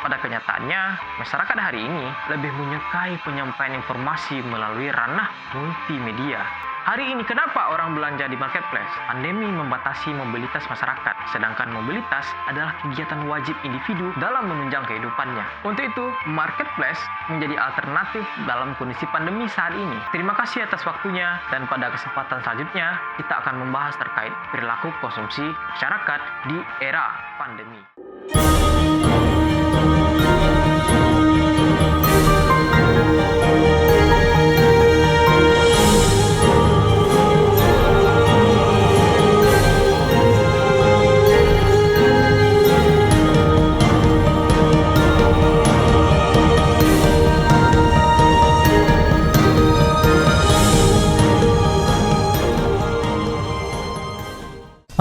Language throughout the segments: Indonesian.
Pada kenyataannya, masyarakat hari ini lebih menyukai penyampaian informasi melalui ranah multimedia. Hari ini kenapa orang belanja di marketplace? Pandemi membatasi mobilitas masyarakat, sedangkan mobilitas adalah kegiatan wajib individu dalam menunjang kehidupannya. Untuk itu, marketplace menjadi alternatif dalam kondisi pandemi saat ini. Terima kasih atas waktunya, dan pada kesempatan selanjutnya, kita akan membahas terkait perilaku konsumsi masyarakat di era pandemi.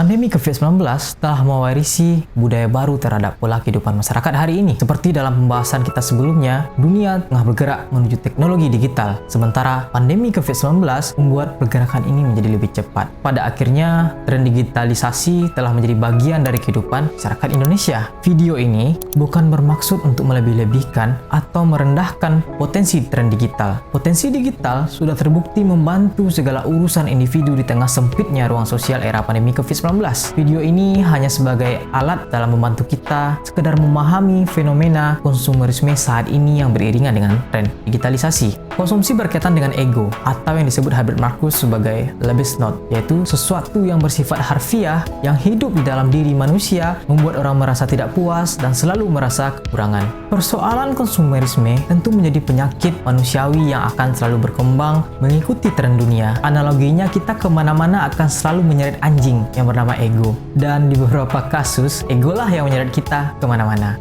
Pandemi COVID-19 telah mewarisi budaya baru terhadap pola kehidupan masyarakat hari ini. Seperti dalam pembahasan kita sebelumnya, dunia tengah bergerak menuju teknologi digital. Sementara pandemi COVID-19 membuat pergerakan ini menjadi lebih cepat. Pada akhirnya, tren digitalisasi telah menjadi bagian dari kehidupan masyarakat Indonesia. Video ini bukan bermaksud untuk melebih-lebihkan atau merendahkan potensi tren digital. Potensi digital sudah terbukti membantu segala urusan individu di tengah sempitnya ruang sosial era pandemi COVID-19. Video ini hanya sebagai alat dalam membantu kita sekedar memahami fenomena konsumerisme saat ini yang beriringan dengan tren digitalisasi. Konsumsi berkaitan dengan ego atau yang disebut Herbert Marcuse sebagai Lebensnot, yaitu sesuatu yang bersifat harfiah yang hidup di dalam diri manusia, membuat orang merasa tidak puas dan selalu merasa kekurangan. Persoalan konsumerisme tentu menjadi penyakit manusiawi yang akan selalu berkembang mengikuti tren dunia. Analoginya, kita kemana-mana akan selalu menyeret anjing yang bernama ego, dan di beberapa kasus egolah yang menyeret kita kemana-mana.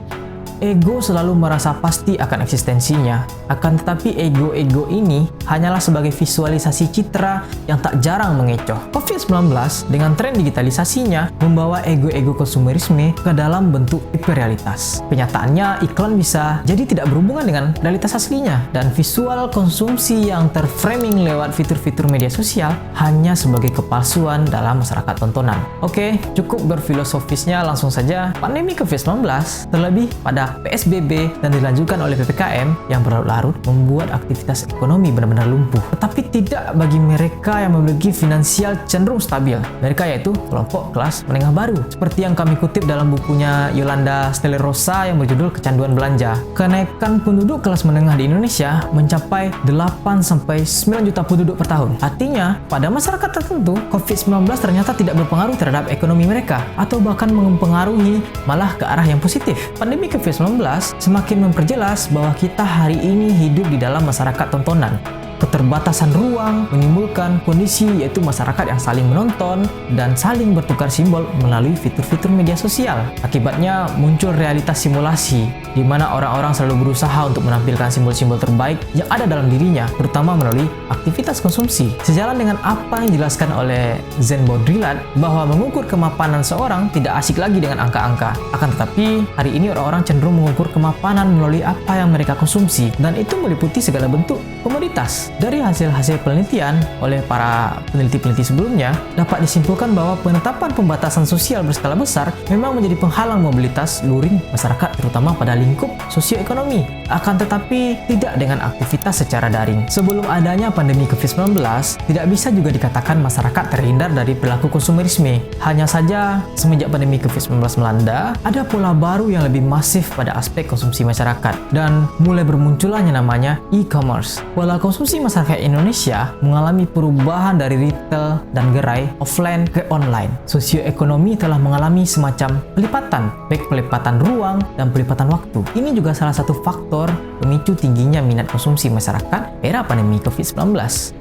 Ego selalu merasa pasti akan eksistensinya, akan tetapi ego-ego ini hanyalah sebagai visualisasi citra yang tak jarang mengecoh. COVID-19 dengan tren digitalisasinya membawa ego-ego konsumerisme ke dalam bentuk hiperrealitas. Kenyataannya, iklan bisa jadi tidak berhubungan dengan realitas aslinya, dan visual konsumsi yang terframing lewat fitur-fitur media sosial hanya sebagai kepalsuan dalam masyarakat tontonan. Oke, cukup berfilosofisnya, langsung saja. Pandemi COVID-19 terlebih pada PSBB dan dilanjutkan oleh PPKM yang berlarut-larut membuat aktivitas ekonomi benar-benar lumpuh. Tetapi tidak bagi mereka yang memiliki finansial cenderung stabil. Mereka yaitu kelompok kelas menengah baru. Seperti yang kami kutip dalam bukunya Yolanda Stellerosa yang berjudul Kecanduan Belanja. Kenaikan penduduk kelas menengah di Indonesia mencapai 8-9 juta penduduk per tahun. Artinya, pada masyarakat tertentu, COVID-19 ternyata tidak berpengaruh terhadap ekonomi mereka, atau bahkan mempengaruhi malah ke arah yang positif. Pandemi COVID-19 semakin memperjelas bahwa kita hari ini hidup di dalam masyarakat tontonan. Keterbatasan ruang menimbulkan kondisi yaitu masyarakat yang saling menonton dan saling bertukar simbol melalui fitur-fitur media sosial. Akibatnya muncul realitas simulasi di mana orang-orang selalu berusaha untuk menampilkan simbol-simbol terbaik yang ada dalam dirinya, terutama melalui aktivitas konsumsi. Sejalan dengan apa yang dijelaskan oleh Zen Baudrillard bahwa mengukur kemapanan seorang tidak asik lagi dengan angka-angka. Akan tetapi, hari ini orang-orang cenderung mengukur kemapanan melalui apa yang mereka konsumsi, dan itu meliputi segala bentuk komoditas. Dari hasil-hasil penelitian oleh para peneliti-peneliti sebelumnya, dapat disimpulkan bahwa penetapan pembatasan sosial berskala besar memang menjadi penghalang mobilitas luring masyarakat, terutama pada lingkup sosioekonomi. Akan tetapi, tidak dengan aktivitas secara daring. Sebelum adanya pandemi COVID-19, tidak bisa juga dikatakan masyarakat terhindar dari perilaku konsumerisme. Hanya saja, semenjak pandemi COVID-19 melanda, ada pola baru yang lebih masif pada aspek konsumsi masyarakat, dan mulai bermunculan yang namanya e-commerce. Pola konsumsi masyarakat Indonesia mengalami perubahan dari retail dan gerai offline ke online. Sosioekonomi telah mengalami semacam pelipatan, baik pelipatan ruang dan pelipatan waktu. Ini juga salah satu faktor pemicu tingginya minat konsumsi masyarakat era pandemi COVID-19.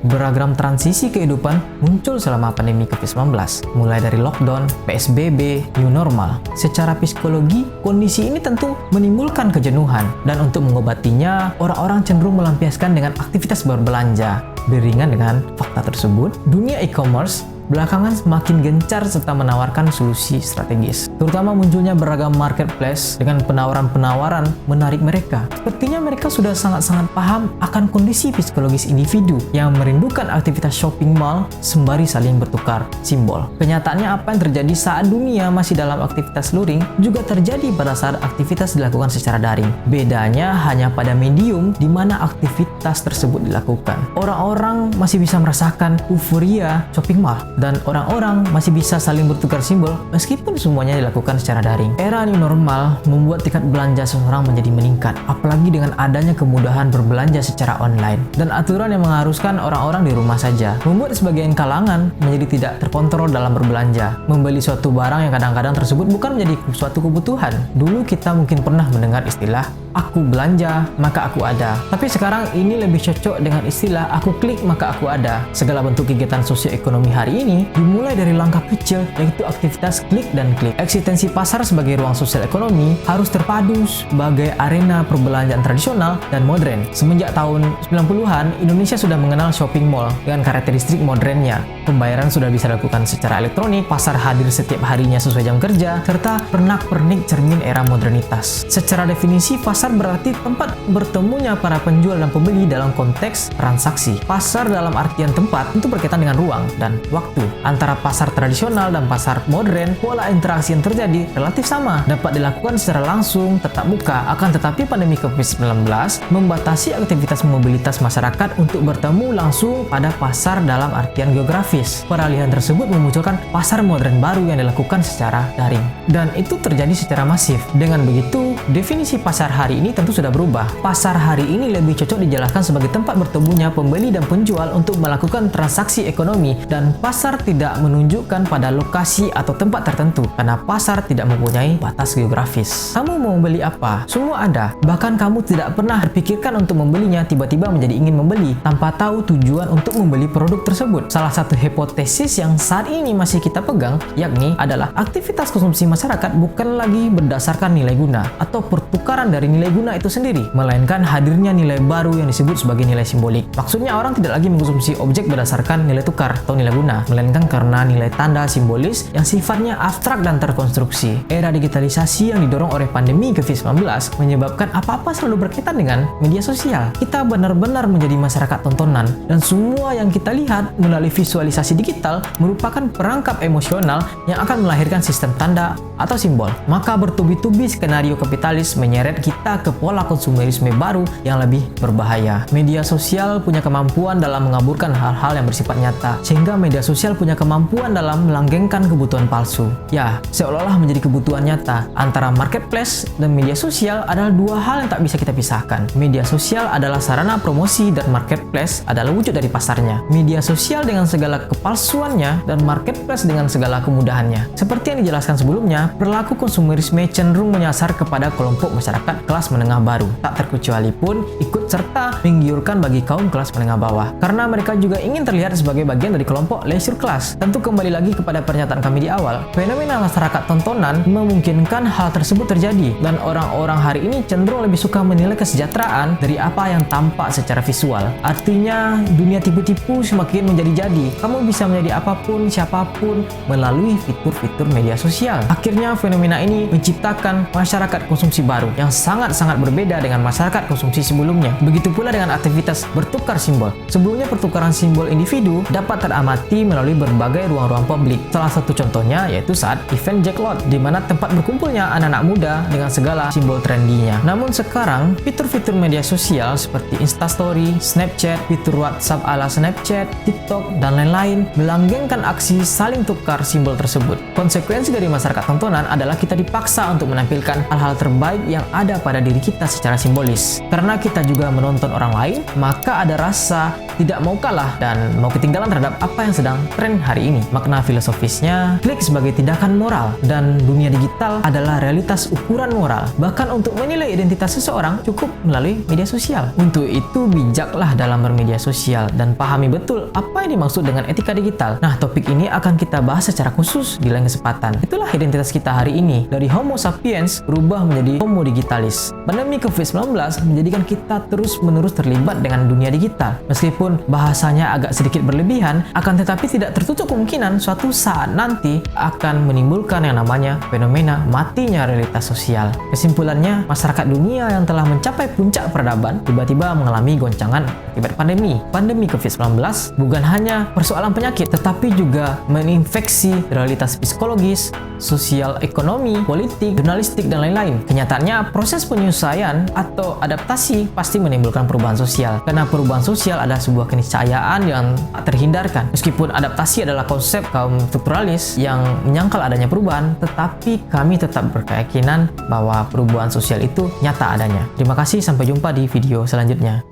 Beragam transisi kehidupan muncul selama pandemi COVID-19, mulai dari lockdown, PSBB, new normal. Secara psikologi, kondisi ini tentu menimbulkan kejenuhan, dan untuk mengobatinya, orang-orang cenderung melampiaskan dengan aktivitas berbelanja. Beriringan dengan fakta tersebut, dunia e-commerce belakangan semakin gencar serta menawarkan solusi strategis. Terutama munculnya beragam marketplace dengan penawaran-penawaran menarik mereka. Sepertinya mereka sudah sangat-sangat paham akan kondisi psikologis individu yang merindukan aktivitas shopping mall sembari saling bertukar simbol. Kenyataannya apa yang terjadi saat dunia masih dalam aktivitas luring juga terjadi pada saat aktivitas dilakukan secara daring. Bedanya hanya pada medium di mana aktivitas tersebut dilakukan. Orang-orang masih bisa merasakan euforia shopping mall dan orang-orang masih bisa saling bertukar simbol meskipun semuanya dilakukan secara daring. Era new normal membuat tingkat belanja seseorang menjadi meningkat, apalagi dengan adanya kemudahan berbelanja secara online dan aturan yang mengharuskan orang-orang di rumah saja, membuat sebagian kalangan menjadi tidak terkontrol dalam berbelanja. Membeli suatu barang yang kadang-kadang tersebut bukan menjadi suatu kebutuhan. Dulu kita mungkin pernah mendengar istilah aku belanja maka aku ada, tapi sekarang ini lebih cocok dengan istilah aku klik maka aku ada. Segala bentuk kegiatan sosioekonomi hari ini dimulai dari langkah kecil, yaitu aktivitas klik dan klik. Eksistensi pasar sebagai ruang sosial ekonomi harus terpadu sebagai arena perbelanjaan tradisional dan modern. Semenjak tahun 90-an, Indonesia sudah mengenal shopping mall dengan karakteristik modernnya. Pembayaran sudah bisa dilakukan secara elektronik, pasar hadir setiap harinya sesuai jam kerja, serta pernak-pernik cermin era modernitas. Secara definisi, pasar berarti tempat bertemunya para penjual dan pembeli dalam konteks transaksi. Pasar dalam artian tempat itu berkaitan dengan ruang dan waktu. Antara pasar tradisional dan pasar modern, pola interaksi yang terjadi relatif sama. Dapat dilakukan secara langsung, tatap muka. Akan tetapi pandemi COVID-19 membatasi aktivitas mobilitas masyarakat untuk bertemu langsung pada pasar dalam artian geografis. Peralihan tersebut memunculkan pasar modern baru yang dilakukan secara daring. Dan itu terjadi secara masif. Dengan begitu, definisi pasar hari ini tentu sudah berubah. Pasar hari ini lebih cocok dijelaskan sebagai tempat bertemunya pembeli dan penjual untuk melakukan transaksi ekonomi, dan pasar tidak menunjukkan pada lokasi atau tempat tertentu karena pasar tidak mempunyai batas geografis. Kamu mau membeli apa? Semua ada. Bahkan kamu tidak pernah terpikirkan untuk membelinya, tiba-tiba menjadi ingin membeli tanpa tahu tujuan untuk membeli produk tersebut. Salah satu hipotesis yang saat ini masih kita pegang yakni adalah aktivitas konsumsi masyarakat bukan lagi berdasarkan nilai guna atau pertukaran dari nilai guna itu sendiri, melainkan hadirnya nilai baru yang disebut sebagai nilai simbolik. Maksudnya orang tidak lagi mengkonsumsi objek berdasarkan nilai tukar atau nilai guna, melainkan karena nilai tanda simbolis yang sifatnya abstrak dan terkonstruksi. Era digitalisasi yang didorong oleh pandemi COVID-19 menyebabkan apa-apa selalu berkaitan dengan media sosial. Kita benar-benar menjadi masyarakat tontonan, dan semua yang kita lihat melalui visualisasi digital merupakan perangkap emosional yang akan melahirkan sistem tanda atau simbol. Maka bertubi-tubi skenario kapitalis menyeret kita ke pola konsumerisme baru yang lebih berbahaya. Media sosial punya kemampuan dalam mengaburkan hal-hal yang bersifat nyata, sehingga media sosial punya kemampuan dalam melanggengkan kebutuhan palsu. Ya, seolah-olah menjadi kebutuhan nyata. Antara marketplace dan media sosial adalah dua hal yang tak bisa kita pisahkan. Media sosial adalah sarana promosi dan marketplace adalah wujud dari pasarnya. Media sosial dengan segala kepalsuannya dan marketplace dengan segala kemudahannya. Seperti yang dijelaskan sebelumnya, perilaku konsumerisme cenderung menyasar kepada kelompok masyarakat kelas menengah baru. Tak terkecuali pun ikut serta menggiurkan bagi kaum kelas menengah bawah, karena mereka juga ingin terlihat sebagai bagian dari kelompok leisure class. Tentu kembali lagi kepada pernyataan kami di awal, fenomena masyarakat tontonan memungkinkan hal tersebut terjadi, dan orang-orang hari ini cenderung lebih suka menilai kesejahteraan dari apa yang tampak secara visual. Artinya, dunia tipu-tipu semakin menjadi-jadi. Kamu bisa menjadi apapun, siapapun melalui fitur-fitur media sosial. Akhirnya, fenomena ini menciptakan masyarakat konsumsi baru yang sangat-sangat berbeda dengan masyarakat konsumsi sebelumnya. Begitu pula dengan aktivitas bertukar simbol. Sebelumnya, pertukaran simbol individu dapat teramati melalui berbagai ruang-ruang publik. Salah satu contohnya yaitu saat event Jacklot, di mana tempat berkumpulnya anak-anak muda dengan segala simbol trendinya. Namun sekarang, fitur-fitur media sosial seperti Instastory, Snapchat, fitur WhatsApp ala Snapchat, TikTok, dan lain-lain melanggengkan aksi saling tukar simbol tersebut. Konsekuensi dari masyarakat tontonan adalah kita dipaksa untuk menampilkan hal-hal terbaik yang ada pada diri kita secara simbolis. Karena kita juga menonton orang lain, maka ada rasa tidak mau kalah dan mau ketinggalan terhadap apa yang sedang tren hari ini. Makna filosofisnya, klik sebagai tindakan moral, dan dunia digital adalah realitas ukuran moral. Bahkan untuk menilai identitas seseorang cukup melalui media sosial. Untuk itu, bijaklah dalam bermedia sosial dan pahami betul apa yang dimaksud dengan etika digital. Nah, topik ini akan kita bahas secara khusus di lain kesempatan. Itulah identitas kita hari ini, dari Homo sapiens berubah menjadi Homo digitalis. Pandemi COVID-19 menjadikan kita terus terus-menerus terlibat dengan dunia digital. Meskipun bahasanya agak sedikit berlebihan, akan tetapi tidak tertutup kemungkinan suatu saat nanti akan menimbulkan yang namanya fenomena matinya realitas sosial. Kesimpulannya, masyarakat dunia yang telah mencapai puncak peradaban tiba-tiba mengalami goncangan akibat pandemi. Pandemi COVID-19 bukan hanya persoalan penyakit, tetapi juga menginfeksi realitas psikologis, sosial, ekonomi, politik, jurnalistik, dan lain-lain. Kenyataannya, proses penyesuaian atau adaptasi pasti menimbulkan perubahan sosial. Karena perubahan sosial adalah sebuah keniscayaan yang tak terhindarkan. Meskipun adaptasi adalah konsep kaum strukturalis yang menyangkal adanya perubahan, tetapi kami tetap berkeyakinan bahwa perubahan sosial itu nyata adanya. Terima kasih, sampai jumpa di video selanjutnya.